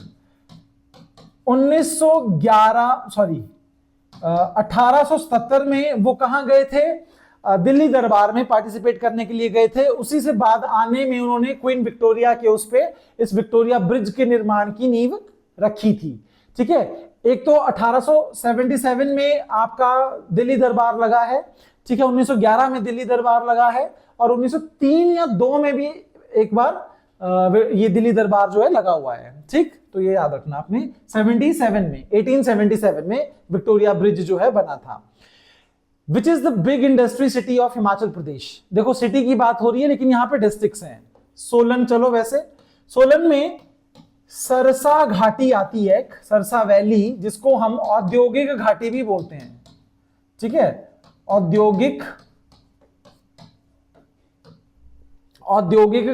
1877 में वो कहां गए थे? दिल्ली दरबार में पार्टिसिपेट करने के लिए गए थे। उसी से बाद आने में उन्होंने क्वीन विक्टोरिया के उस पे इस विक्टोरिया ब्रिज के निर्माण की नींव रखी थी। ठीक है, एक तो 1877 में आपका दिल्ली दरबार लगा है, ठीक है, 1911 में दिल्ली दरबार लगा है, और 1903 या 2 में भी एक बार ये दिल्ली दरबार जो है लगा हुआ है। ठीक, तो ये याद रखना आपने। 1877 में विक्टोरिया ब्रिज जो है बना था। Which is the big industry city of Himachal Pradesh? देखो सिटी की बात हो रही है लेकिन यहां पे डिस्ट्रिक्ट्स हैं। सोलन, चलो वैसे सोलन में सरसा घाटी आती है, सरसा वैली, जिसको हम औद्योगिक घाटी भी बोलते हैं। ठीक है, औद्योगिक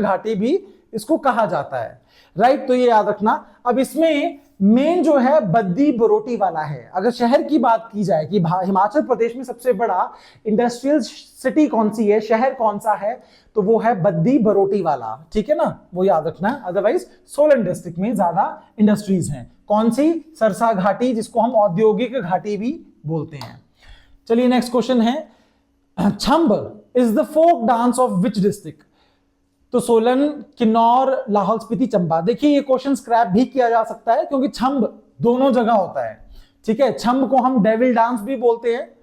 घाटी भी इसको कहा जाता है, राइट? तो ये याद रखना। अब इसमें मेन जो है बद्दी बरोटी वाला है। अगर शहर की बात की जाए कि हिमाचल प्रदेश में सबसे बड़ा इंडस्ट्रियल सिटी कौन सी है, शहर कौन सा है, तो वो है बद्दी बरोटी वाला। ठीक है ना, वो याद रखना। अदरवाइज सोलन डिस्ट्रिक्ट में ज्यादा इंडस्ट्रीज हैं। कौन सी? सरसा घाटी, जिसको हम औद्योगिक घाटी भी बोलते हैं। चलिए नेक्स्ट क्वेश्चन है, Chhamb is the folk dance of which district? तो सोलन, किन्नौर, लाहौल स्पीति, चंबा। देखिए ये क्वेश्चन स्क्रैप भी किया जा सकता है क्योंकि छंब दोनों जगह होता है। ठीक है, छंब को हम डेविल डांस भी बोलते हैं,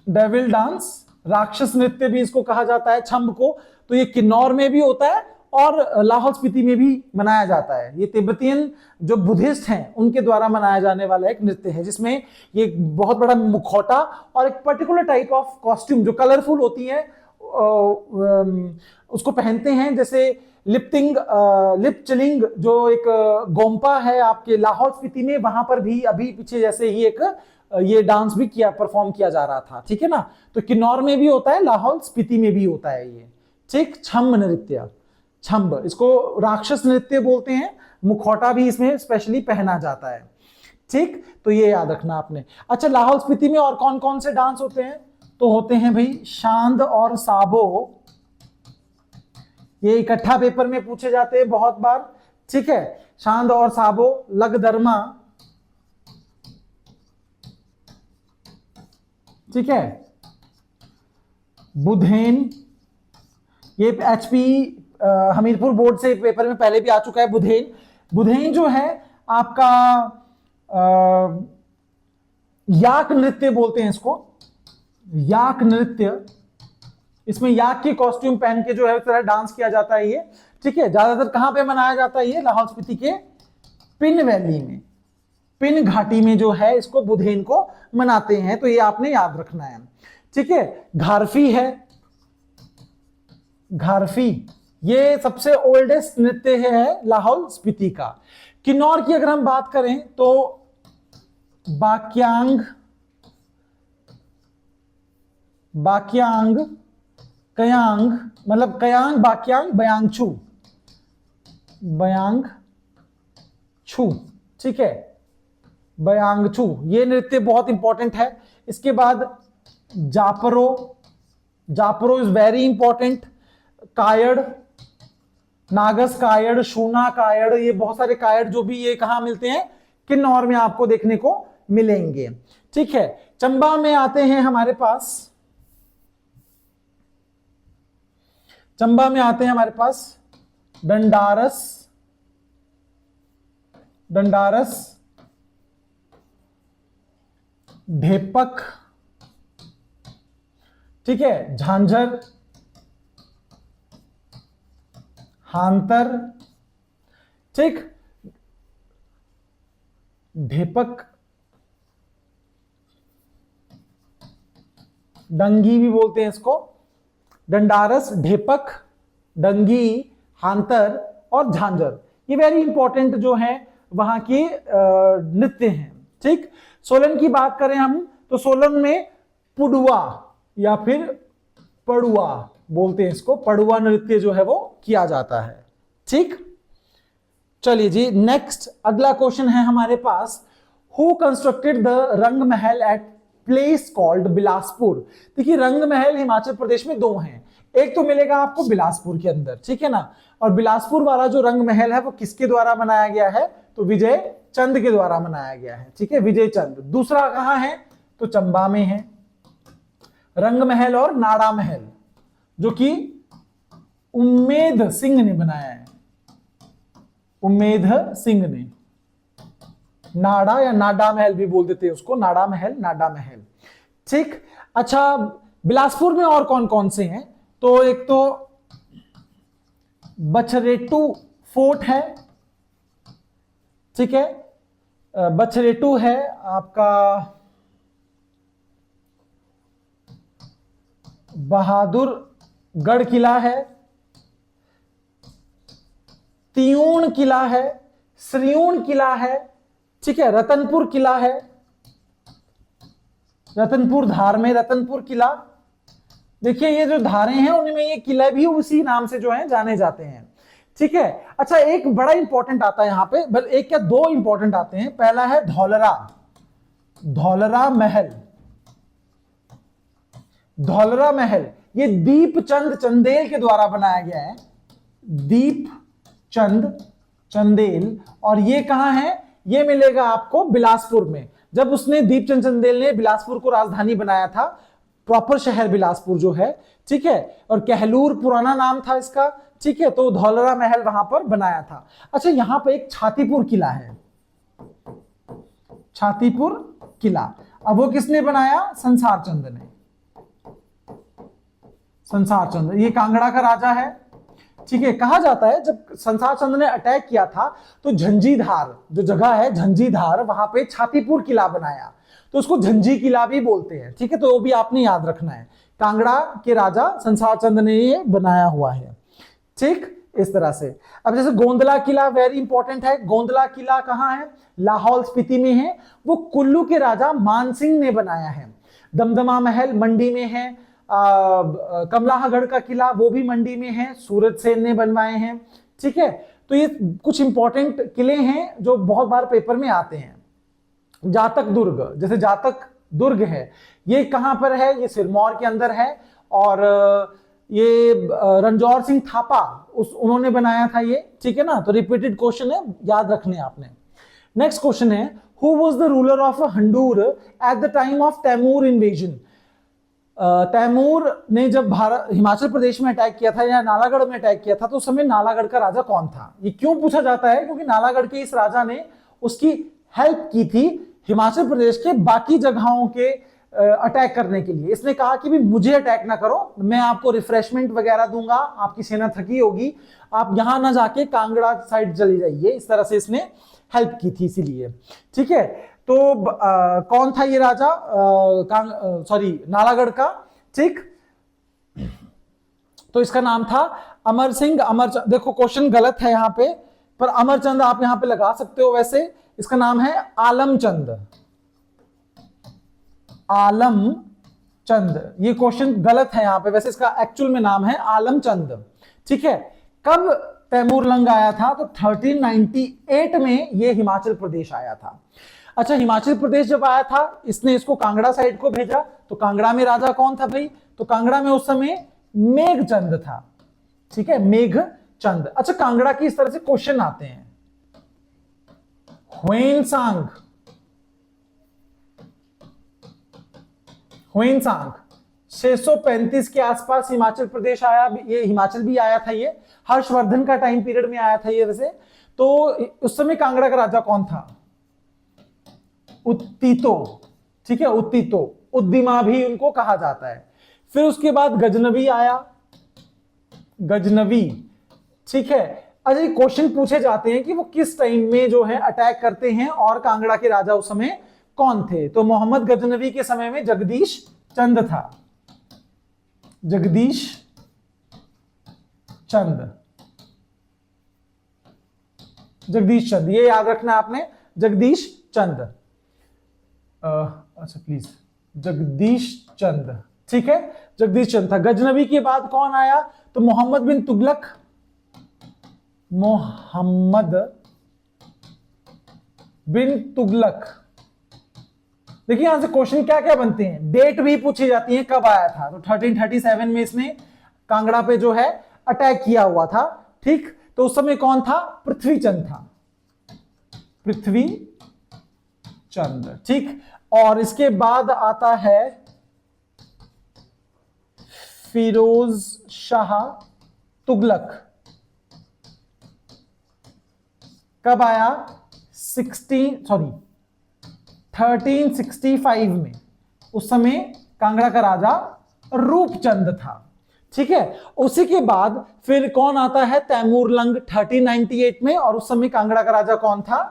डेविल डांस, राक्षस नृत्य भी इसको कहा जाता है छंब को। तो ये किन्नौर में भी होता है और लाहौल स्पीति में भी मनाया जाता है। ये तिब्बतियन जो बुद्धिस्ट हैं उनके द्वारा मनाया जाने वाला एक नृत्य है, जिसमें ये बहुत बड़ा मुखौटा और एक पर्टिकुलर टाइप ऑफ कॉस्ट्यूम जो कलरफुल होती है उसको पहनते हैं। जैसे लिप चिलिंग जो एक गोम्पा है आपके लाहौल स्पीति में, वहां पर भी अभी पीछे जैसे ही एक ये डांस भी परफॉर्म किया जा रहा था। ठीक है ना, तो किन्नौर में भी होता है, लाहौल स्पीति में भी होता है ये। ठीक, छंब नृत्य, छंब, इसको राक्षस नृत्य बोलते हैं। मुखौटा भी इसमें स्पेशली पहना जाता है। ठीक, तो ये याद रखना आपने। अच्छा, लाहौल स्पीति में और कौन कौन से डांस होते हैं? तो होते हैं भाई शांद और साबो, ये इकट्ठा पेपर में पूछे जाते हैं बहुत बार। ठीक है, शांद और साबो, लगदरमा, ठीक है, बुधेन, ये एचपी हमीरपुर बोर्ड से पेपर में पहले भी आ चुका है। बुधेन जो है आपका याक नृत्य बोलते हैं इसको, याक नृत्य। इसमें याक की कॉस्ट्यूम पहन के जो है इस तरह डांस किया जाता है ये। ठीक है, ज्यादातर कहां पे मनाया जाता है ये? लाहौल स्पीति के पिन वैली में। पिन घाटी में जो है इसको बुधेन को मनाते हैं, तो ये आपने याद रखना है। ठीक है, घारफी है, घारफी ये सबसे ओल्डेस्ट नृत्य है लाहौल स्पीति का। किन्नौर की अगर हम बात करें तो बाक्यांग, बाक्यांग, कयांग, मतलब कयांग, बाक्यांग, बयांगछू, बयांगछू, ठीक है, बयांगछू ये नृत्य बहुत इंपॉर्टेंट है। इसके बाद जापरो, जापरो इज वेरी इंपॉर्टेंट। कायड़, नागस कायड़, शूना कायड़, ये बहुत सारे कायड़ जो भी ये कहां मिलते हैं, किन्नौर में आपको देखने को मिलेंगे। ठीक है, चंबा में आते हैं हमारे पास, चंबा में आते हैं हमारे पास डंडारस, डंडारस, ढेपक, ठीक है, झांझर, हांतर, ठीक, ढेपक, डंगी भी बोलते हैं इसको, डंडारस, ढेपक, डंगी, हांतर और झांझर, ये वेरी इंपॉर्टेंट जो है वहां के नृत्य हैं। ठीक, सोलन की बात करें हम तो सोलन में पुडुआ या फिर पड़ुआ बोलते हैं इसको, पड़ुआ नृत्य जो है वो किया जाता है। ठीक, चलिए जी, नेक्स्ट अगला क्वेश्चन है हमारे पास, हु कंस्ट्रक्टेड द रंग महल एट प्लेस कॉल्ड बिलासपुर। देखिए रंग महल हिमाचल प्रदेश में दो हैं, एक तो मिलेगा आपको बिलासपुर के अंदर, ठीक है ना, और बिलासपुर वाला जो रंग महल है वो किसके द्वारा बनाया गया है, तो विजय चंद के द्वारा बनाया गया है। ठीक है, विजय चंद। दूसरा कहां है, तो चंबा में है, रंग महल और नाड़ा महल जो कि उम्मेद सिंह ने बनाया है, उम्मेद सिंह ने, नाड़ा या नाडा महल भी बोल देते हैं उसको, नाड़ा महल, नाडा महल। ठीक, अच्छा बिलासपुर में और कौन कौन से हैं, तो एक तो बछरेटू फोर्ट है, ठीक है, बछरेटू है आपका, बहादुरगढ़ किला है, तियूण किला है, श्रीयूण किला है, ठीक है, रतनपुर किला है, रतनपुर धार में रतनपुर किला। देखिए ये जो धारें हैं उनमें ये किले भी उसी नाम से जो है जाने जाते हैं। ठीक है, अच्छा एक बड़ा इंपॉर्टेंट आता है यहां पे, बल एक क्या दो इंपॉर्टेंट आते हैं। पहला है धौलरा, धौलरा महल, धौलरा महल ये दीपचंद चंदेल के द्वारा बनाया गया है, दीपचंद चंदेल, और ये कहां है, ये मिलेगा आपको बिलासपुर में। जब उसने दीपचंद चंदेल ने बिलासपुर को राजधानी बनाया था, प्रॉपर शहर बिलासपुर जो है, ठीक है, और कहलूर पुराना नाम था इसका, ठीक है, तो धौलरा महल वहां पर बनाया था। अच्छा यहां पर एक छातीपुर किला है, छातीपुर किला, अब वो किसने बनाया, संसार चंद ने, संसार चंद, ये कांगड़ा का राजा है। ठीक है, कहा जाता है जब संसार चंद ने अटैक किया था तो झंझीधार जो जगह है, झंझीधार, वहां पे छातीपुर किला बनाया, तो उसको झंझी किला भी बोलते हैं। ठीक है, तो वो भी आपने याद रखना है, कांगड़ा के राजा संसार चंद ने ये बनाया हुआ है। ठीक, इस तरह से। अब जैसे गोंदला किला वेरी इंपॉर्टेंट है, गोंदला किला कहां है, लाहौल स्पीति में है, वो कुल्लू के राजा मानसिंह ने बनाया है। दमदमा महल मंडी में है, कमलाहगढ़ का किला वो भी मंडी में है, सूरज सेन ने बनवाए हैं। ठीक है, तो ये कुछ इंपॉर्टेंट किले हैं जो बहुत बार पेपर में आते हैं। जातक दुर्ग, जैसे जातक दुर्ग है, ये कहां पर है, ये सिरमौर के अंदर है, और ये रणजौर सिंह थापा उन्होंने बनाया था ये। ठीक है ना, तो रिपीटेड क्वेश्चन है, याद रखने आपने। नेक्स्ट क्वेश्चन है, who was the ruler of Handur at the time of Timur invasion. Timur ने जब भारत हिमाचल प्रदेश में अटैक किया था या नालागढ़ में अटैक किया था, तो उस समय नालागढ़ का राजा कौन था। ये क्यों पूछा जाता है, क्योंकि नालागढ़ के इस राजा ने उसकी हेल्प की थी हिमाचल प्रदेश के बाकी जगहों के अटैक करने के लिए। इसने कहा कि भी मुझे अटैक ना करो, मैं आपको रिफ्रेशमेंट वगैरह दूंगा, आपकी सेना थकी होगी, आप यहां ना जाके कांगड़ा साइड चली जाइए, इस तरह से इसने हेल्प की थी इसीलिए। ठीक है, तो कौन था ये राजा, सॉरी नालागढ़ का। ठीक, तो इसका नाम था अमर सिंह अमरचंद। देखो क्वेश्चन गलत है यहां पे, पर अमरचंद आप यहां पे लगा सकते हो। वैसे इसका नाम है आलमचंद, आलमचंद। ये क्वेश्चन गलत है यहां पे, वैसे इसका एक्चुअल में नाम है आलमचंद। ठीक है, कब तैमूरलंग आया था? तो 1398 में ये हिमाचल प्रदेश आया था। अच्छा, हिमाचल प्रदेश जब आया था, इसने इसको कांगड़ा साइड को भेजा, तो कांगड़ा में राजा कौन था भाई? तो कांगड़ा में उस समय मेघचंद था। ठीक है, मेघचंद। अच्छा, कांगड़ा की इस तरह से क्वेश्चन आते हैं। ह्वेनसांग, ह्वेनसांग 635 के आसपास हिमाचल प्रदेश आया। ये हिमाचल भी आया था, ये हर्षवर्धन का टाइम पीरियड में आया था ये वैसे। तो उस समय कांगड़ा का राजा कौन था? उत्तितो। ठीक है, उत्तितो, उद्दिमा भी उनको कहा जाता है। फिर उसके बाद गजनवी आया, गजनवी। ठीक है, अच्छा क्वेश्चन पूछे जाते हैं कि वो किस टाइम में जो है अटैक करते हैं और कांगड़ा के राजा उस समय कौन थे? तो मोहम्मद गजनवी के समय में जगदीश चंद था, जगदीश चंद, जगदीश चंद, ये याद रखना आपने, जगदीश चंद। अच्छा प्लीज, जगदीश चंद। ठीक है, जगदीश चंद था। गजनवी के बाद कौन आया? तो मोहम्मद बिन तुगलक, मोहम्मद बिन तुगलक। देखिए यहां से क्वेश्चन क्या क्या बनते हैं, डेट भी पूछी जाती है, कब आया था? तो 1337 में इसने कांगड़ा पे जो है अटैक किया हुआ था। ठीक, तो उस समय कौन था? पृथ्वी चंद था, पृथ्वी चंद। ठीक, और इसके बाद आता है फिरोज शाह तुगलक। कब आया? 1365 में। उस समय कांगड़ा का राजा रूपचंद था। ठीक है, उसी के बाद फिर कौन आता है? तैमूरलंग 1398 में, और उस समय कांगड़ा का राजा कौन था?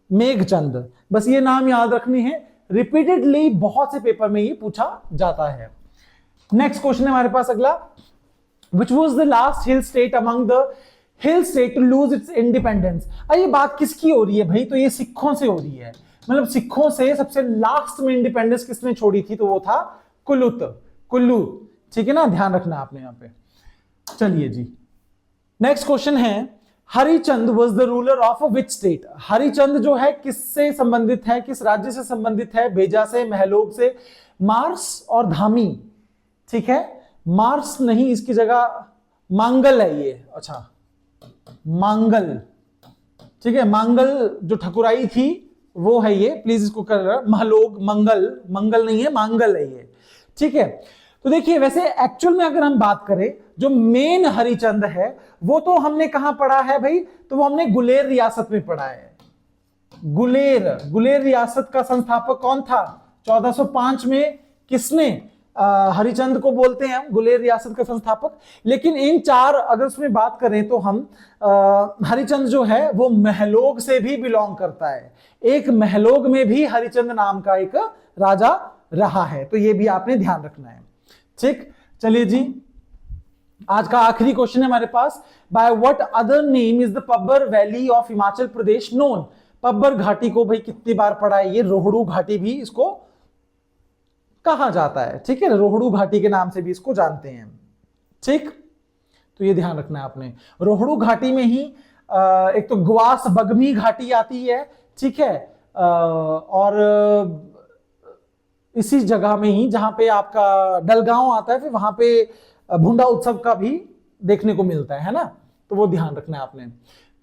मेघचंद। बस ये नाम याद रखनी है, रिपीटेडली बहुत से पेपर में ये पूछा जाता है। नेक्स्ट क्वेश्चन है हमारे पास अगला, which was the last hill state among the hill state to lose its independence. ये बात किसकी हो रही है भाई? तो ये सिखों से हो रही है। मतलब सिखों से सबसे लास्ट में इंडिपेंडेंस किसने छोड़ी थी? तो वो था कुल्लू। ठीक है ना, ध्यान रखना आपने यहां पे। चलिए जी, नेक्स्ट क्वेश्चन है, Harichand was the ruler of which state. Harichand जो है किससे संबंधित है, किस राज्य से संबंधित है? भेजा से, महलोग से, मार्स और धामी। ठीक है, मार्स नहीं, इसकी जगह मांगल है ये। अच्छा, मांगल। ठीक है, मांगल जो ठकुराई थी वो है ये, प्लीज इसको कर, महलोग, मंगल नहीं है, मांगल है ये। ठीक है, तो देखिए वैसे एक्चुअल में अगर हम बात करें, जो मेन हरिचंद है वो तो हमने कहां पढ़ा है भाई? तो वो हमने गुलेर रियासत में पढ़ा है। गुलेर रियासत का संस्थापक कौन था? 1405 में किसने हरिचंद को बोलते हैं हम गुलेर रियासत का संस्थापक। लेकिन इन चार अगर उसमें बात करें तो हम हरिचंद जो है वो महलोग से भी बिलोंग करता है। एक महलोग में भी हरिचंद नाम का एक राजा रहा है, तो ये भी आपने ध्यान रखना है। ठीक, चलिए जी, आज का आखिरी क्वेश्चन है हमारे पास, by what other name is the Pabbar valley of Himachal Pradesh known. Pabbar घाटी को भाई कितनी बार पढ़ा है, ये रोहड़ू घाटी भी इसको कहा जाता है। ठीक है, रोहड़ू घाटी के नाम से भी इसको जानते हैं। ठीक, तो ये ध्यान रखना है आपने। रोहड़ू घाटी में ही एक तो ग्वास बगमी घाटी आती है। ठीक है, और इसी जगह में ही जहां पे आपका डलगांव आता है, फिर वहां पे भुंडा उत्सव का भी देखने को मिलता है ना, तो वो ध्यान रखना है आपने।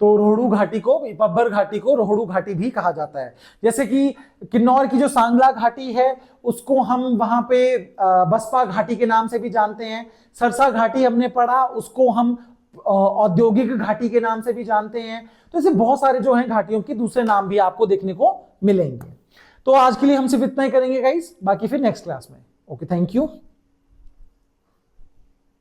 तो रोहड़ू घाटी को, पब्बर घाटी को रोहड़ू घाटी भी कहा जाता है। जैसे कि किन्नौर की जो सांगला घाटी है उसको हम वहां पे बसपा घाटी के नाम से भी जानते हैं। सरसा घाटी हमने पढ़ा, उसको हम औद्योगिक घाटी के नाम से भी जानते हैं। तो ऐसे बहुत सारे जो हैं घाटियों के दूसरे नाम भी आपको देखने को मिलेंगे। तो आज के लिए हम सिर्फ इतना ही करेंगे गाइस, बाकी फिर नेक्स्ट क्लास में। Okay, thank you.